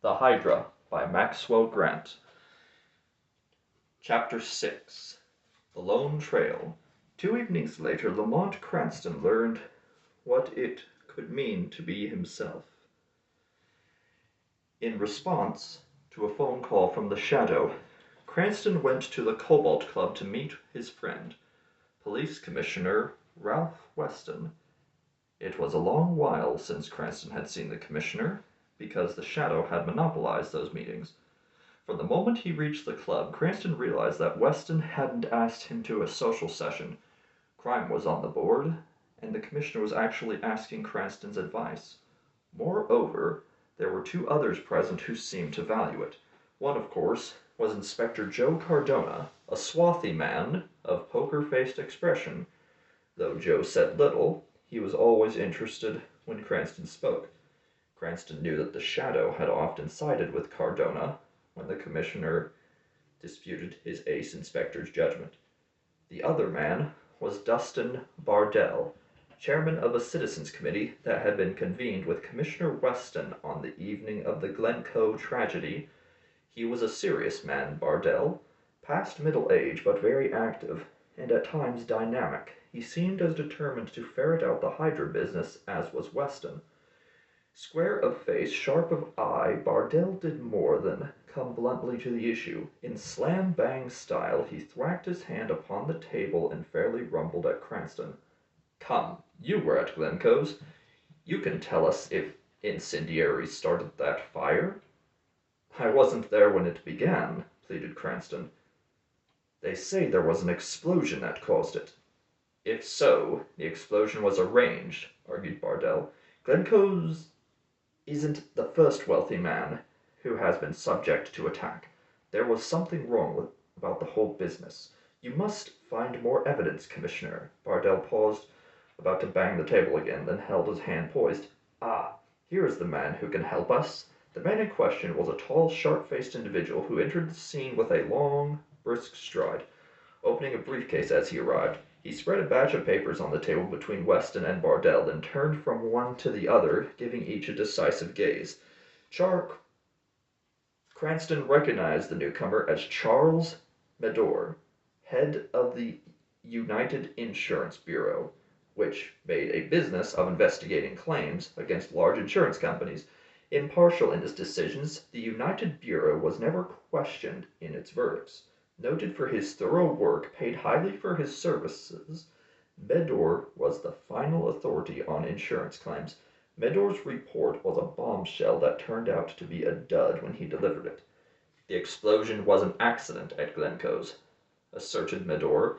The Hydra by Maxwell Grant. Chapter 6 The Lone Trail. 2 evenings later, Lamont Cranston learned what it could mean to be himself. In response to a phone call from the Shadow, Cranston went to the Cobalt Club to meet his friend, Police Commissioner Ralph Weston. It was a long while since Cranston had seen the Commissioner, because the Shadow had monopolized those meetings. From the moment he reached the club, Cranston realized that Weston hadn't asked him to a social session. Crime was on the board, and the Commissioner was actually asking Cranston's advice. Moreover, there were 2 others present who seemed to value it. One, of course, was Inspector Joe Cardona, a swarthy man of poker-faced expression. Though Joe said little, he was always interested when Cranston spoke. Cranston knew that the Shadow had often sided with Cardona when the Commissioner disputed his ace inspector's judgment. The other man was Dustin Bardell, chairman of a citizens committee that had been convened with Commissioner Weston on the evening of the Glencoe tragedy. He was a serious man, Bardell, past middle age but very active, and at times dynamic. He seemed as determined to ferret out the Hydra business as was Weston. Square of face, sharp of eye, Bardell did more than come bluntly to the issue. In slam-bang style, he thwacked his hand upon the table and fairly rumbled at Cranston. "Come, you were at Glencoe's. You can tell us if incendiaries started that fire?" "I wasn't there when it began," pleaded Cranston. "They say there was an explosion that caused it." "If so, the explosion was arranged," argued Bardell. "Glencoe's isn't the first wealthy man who has been subject to attack. There was something wrong about the whole business. You must find more evidence, Commissioner." Bardell paused, about to bang the table again, then held his hand poised. "Ah, here is the man who can help us." The man in question was a tall, sharp-faced individual who entered the scene with a long, brisk stride, opening a briefcase as he arrived. He spread a batch of papers on the table between Weston and Bardell, then turned from one to the other, giving each a decisive gaze. Cranston recognized the newcomer as Charles Medore, head of the United Insurance Bureau, which made a business of investigating claims against large insurance companies. Impartial in its decisions, the United Bureau was never questioned in its verdicts. Noted for his thorough work, paid highly for his services, Medore was the final authority on insurance claims. Medore's report was a bombshell that turned out to be a dud when he delivered it. "The explosion was an accident at Glencoe's," asserted Medore,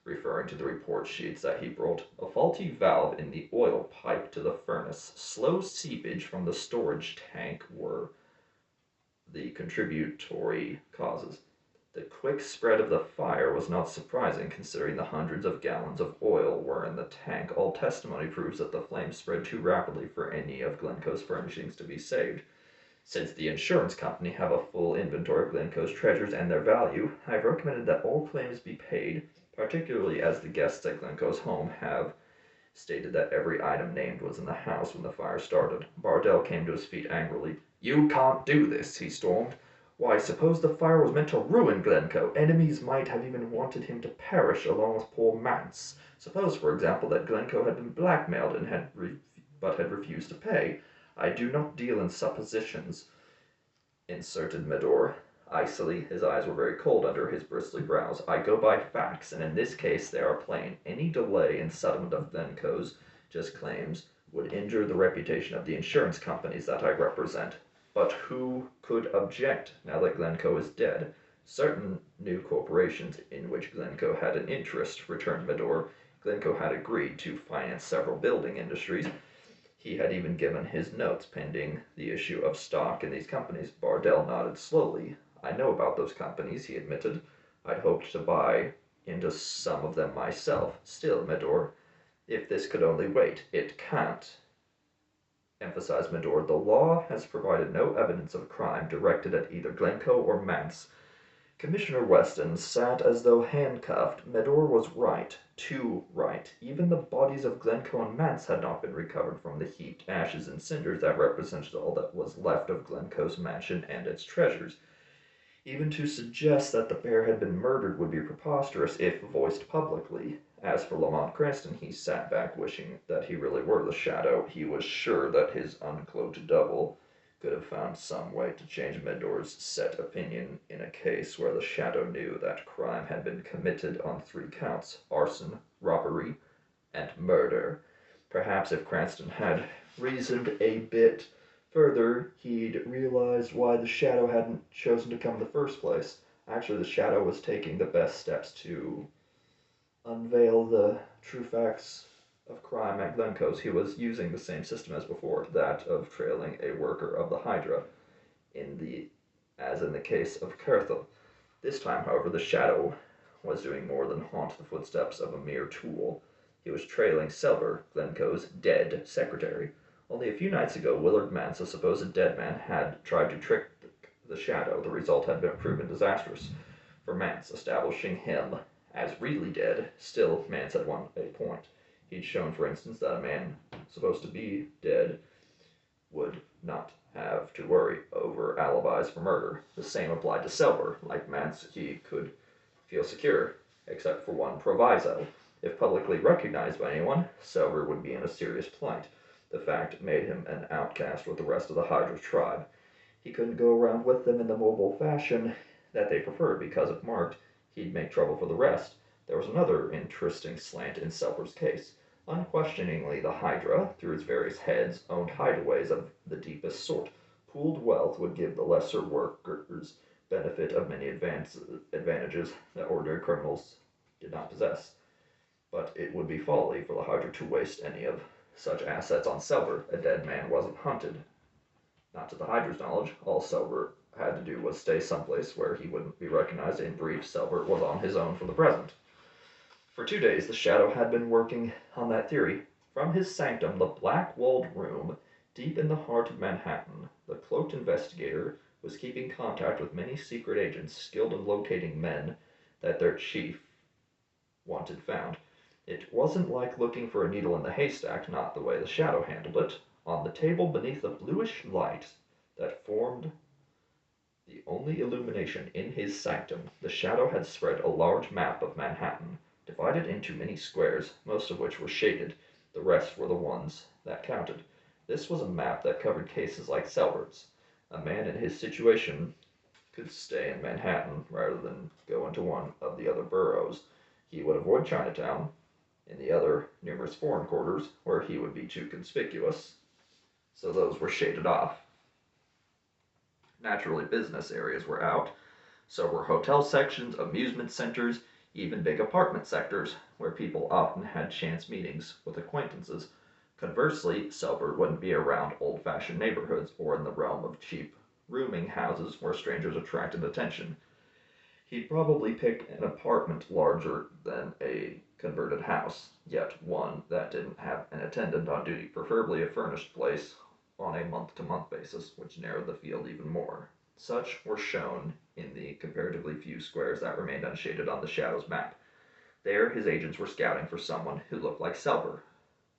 referring to the report sheets that he brought. "A faulty valve in the oil pipe to the furnace, slow seepage from the storage tank were the contributory causes. The quick spread of the fire was not surprising, considering the hundreds of gallons of oil were in the tank. All testimony proves that the flames spread too rapidly for any of Glencoe's furnishings to be saved. Since the insurance company have a full inventory of Glencoe's treasures and their value, I have recommended that all claims be paid, particularly as the guests at Glencoe's home have stated that every item named was in the house when the fire started." Bardell came to his feet angrily. "You can't do this," he stormed. "Why, suppose the fire was meant to ruin Glencoe. Enemies might have even wanted him to perish along with poor Mance. Suppose, for example, that Glencoe had been blackmailed and had refused to pay." "I do not deal in suppositions," inserted Medore icily. His eyes were very cold under his bristly brows. "I go by facts, and in this case they are plain. Any delay in settlement of Glencoe's just claims would injure the reputation of the insurance companies that I represent." "But who could object now that Glencoe is dead?" "Certain new corporations in which Glencoe had an interest," returned Medore. Glencoe had agreed to finance several building industries. He had even given his notes pending the issue of stock in these companies. Bardell nodded slowly. "I know about those companies," he admitted. "I'd hoped to buy into some of them myself. Still, Medore, if this could only wait." "It can't," emphasized Medore. "The law has provided no evidence of crime directed at either Glencoe or Mance. Commissioner Weston sat as though handcuffed. Medore was right, too right. Even the bodies of Glencoe and Mance had not been recovered from the heaped ashes and cinders that represented all that was left of Glencoe's mansion and its treasures. Even to suggest that the bear had been murdered would be preposterous if voiced publicly. As for Lamont Cranston, he sat back wishing that he really were the Shadow. He was sure that his uncloaked double could have found some way to change Medore's set opinion in a case where the Shadow knew that crime had been committed on 3 counts: arson, robbery, and murder. Perhaps if Cranston had reasoned a bit further, he'd realized why the Shadow hadn't chosen to come in the first place. Actually, the Shadow was taking the best steps to unveil the true facts of crime at Glencoe's. He was using the same system as before, that of trailing a worker of the Hydra, as in the case of Kerthel. This time, however, the Shadow was doing more than haunt the footsteps of a mere tool. He was trailing Selber, Glencoe's dead secretary. Only a few nights ago, Willard Mance, a supposed dead man, had tried to trick the Shadow. The result had been proven disastrous for Mance, establishing him as really dead. Still, Mance had won a point. He'd shown, for instance, that a man supposed to be dead would not have to worry over alibis for murder. The same applied to Selber. Like Mance, he could feel secure, except for one proviso. If publicly recognized by anyone, Selber would be in a serious plight. The fact made him an outcast with the rest of the Hydra tribe. He couldn't go around with them in the mobile fashion that they preferred, because if marked, he'd make trouble for the rest. There was another interesting slant in Selber's case. Unquestioningly, the Hydra, through its various heads, owned hideaways of the deepest sort. Pooled wealth would give the lesser workers benefit of many advantages that ordinary criminals did not possess. But it would be folly for the Hydra to waste any of such assets on Selber. A dead man wasn't hunted. Not to the Hydra's knowledge. All Selber had to do was stay someplace where he wouldn't be recognized. In brief, Selber was on his own for the present. For 2 days, the Shadow had been working on that theory. From his sanctum, the black-walled room, deep in the heart of Manhattan, the cloaked investigator was keeping contact with many secret agents skilled in locating men that their chief wanted found. It wasn't like looking for a needle in the haystack, not the way the Shadow handled it. On the table beneath the bluish light that formed the only illumination in his sanctum, the Shadow had spread a large map of Manhattan, divided into many squares, most of which were shaded. The rest were the ones that counted. This was a map that covered cases like Selbert's. A man in his situation could stay in Manhattan rather than go into one of the other boroughs. He would avoid Chinatown, in the other numerous foreign quarters, where he would be too conspicuous, so those were shaded off. Naturally, business areas were out, so were hotel sections, amusement centers, even big apartment sectors, where people often had chance meetings with acquaintances. Conversely, Selber wouldn't be around old-fashioned neighborhoods or in the realm of cheap rooming houses where strangers attracted attention. He'd probably pick an apartment larger than a converted house, yet one that didn't have an attendant on duty, preferably a furnished place on a month-to-month basis, which narrowed the field even more. Such were shown in the comparatively few squares that remained unshaded on the Shadow's map. There, his agents were scouting for someone who looked like Selber.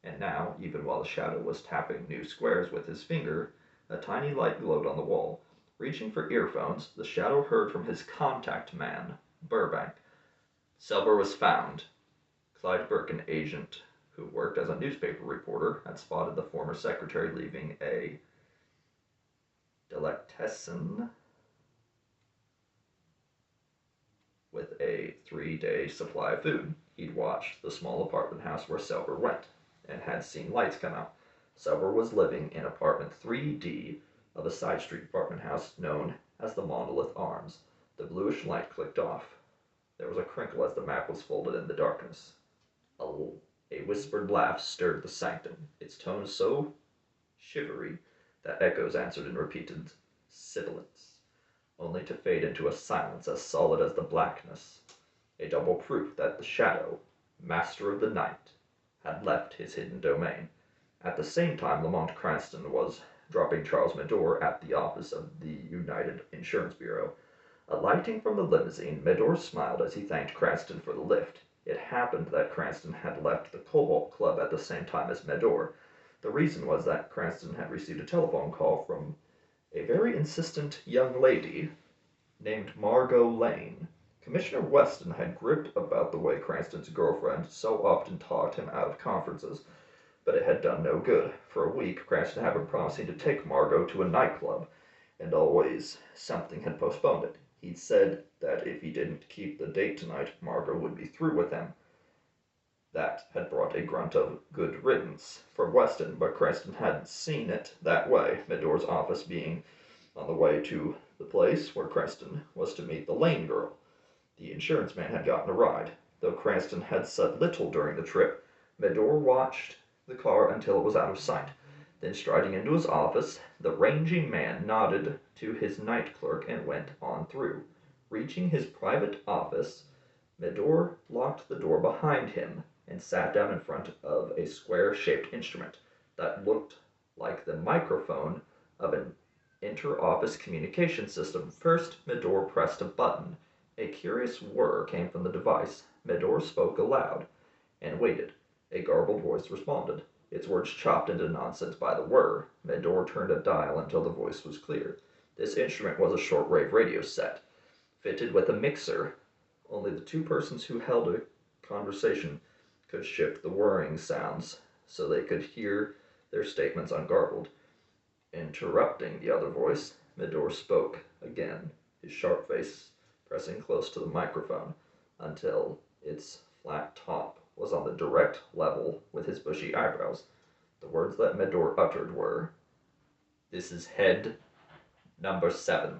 And now, even while the Shadow was tapping new squares with his finger, a tiny light glowed on the wall. Reaching for earphones, the Shadow heard from his contact man, Burbank. Selber was found. Clyde Burke, an agent who worked as a newspaper reporter, had spotted the former secretary leaving a delicatessen with a 3-day supply of food. He'd watched the small apartment house where Selber went, and had seen lights come out. Selber was living in apartment 3D of a side street apartment house known as the Monolith Arms. The bluish light clicked off. There was a crinkle as the map was folded in the darkness. A whispered laugh stirred the sanctum, its tone so shivery that echoes answered in repeated sibilance, only to fade into a silence as solid as the blackness, a double proof that the Shadow, master of the night, had left his hidden domain. At the same time, Lamont Cranston was dropping Charles Medore at the office of the United Insurance Bureau. Alighting from the limousine, Medor smiled as he thanked Cranston for the lift. It happened that Cranston had left the Cobalt Club at the same time as Medor. The reason was that Cranston had received a telephone call from a very insistent young lady named Margot Lane. Commissioner Weston had gripped about the way Cranston's girlfriend so often talked him out of conferences, but it had done no good. For a week, Cranston had been promising to take Margot to a nightclub, and always something had postponed it. He'd said that if he didn't keep the date tonight, Margot would be through with him. That had brought a grunt of good riddance for Weston, but Cranston hadn't seen it that way, Medor's office being on the way to the place where Cranston was to meet the Lane girl. The insurance man had gotten a ride. Though Cranston had said little during the trip, Medor watched the car until it was out of sight. Then, striding into his office, the rangy man nodded to his night clerk and went on through. Reaching his private office, Medor locked the door behind him and sat down in front of a square-shaped instrument that looked like the microphone of an inter-office communication system. First, Medor pressed a button. A curious whir came from the device. Medor spoke aloud and waited. A garbled voice responded, its words chopped into nonsense by the whir. Medor turned a dial until the voice was clear. This instrument was a shortwave radio set, fitted with a mixer. Only the two persons who held a conversation could shift the whirring sounds so they could hear their statements ungarbled. Interrupting the other voice, Medor spoke again, his sharp face pressing close to the microphone until its flat top was on the direct level with his bushy eyebrows. The words that Medor uttered were, "This is head number 7.